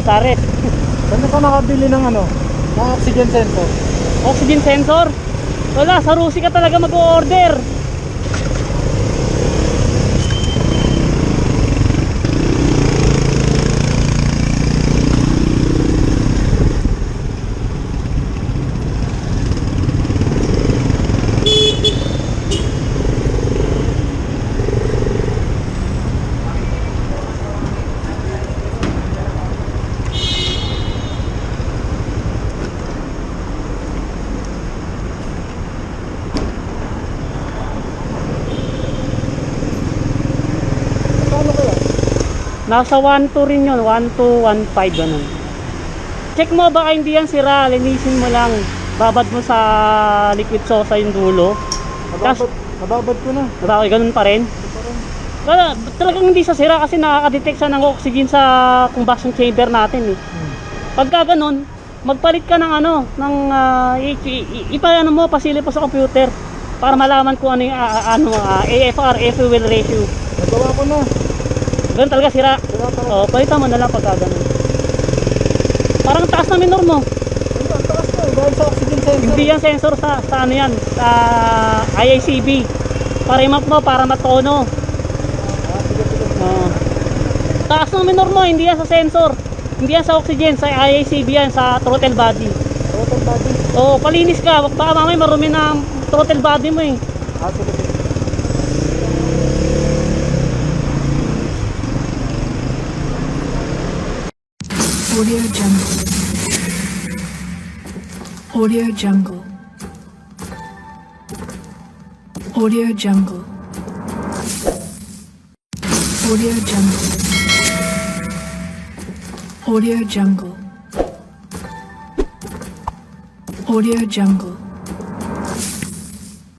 Ares. Saan ka nakabili ng ano? Ng oxygen sensor? Oxygen sensor? Wala, sa Rusi ka talaga mag-order. Paano kaya? Nasa 1.2 rin yun, 1.2, 1.5 ganun. Check mo baka hindi yan sira, linisin mo lang. Babad mo sa liquid sosa yung dulo. Nababad ko na. Bakit ganun pa rin? Wala, talagang hindi sa sira kasi nakaka-detect siya ng oxygen sa combustion chamber natin eh. Pagka ganun, magpalit ka ng ano, ng ipaano mo, pasilip mo sa computer para malaman kung ano yung AFR, fuel ratio. Nagawa ko na. Ganun talaga sira. Sira talaga. O, palitan mo na lang pagka ganun. Parang taas na minor mo. Ano, ang taas na. Dahil sa oxygen sensor. Hindi yan sensor sa ano yan, sa IACB. Para i-map mo, para matono. Taas ng minor mo, hindi yan sa sensor. Hindi yan sa oxygen, sa IACB yan, sa throttle body. Throttle body. O, palinis ka, baka mamay marumi na ang throttle body mo eh. Sige. Audio Jungle. Audio Jungle. Audio Jungle. Audio Jungle. Audio Jungle. Audio Jungle.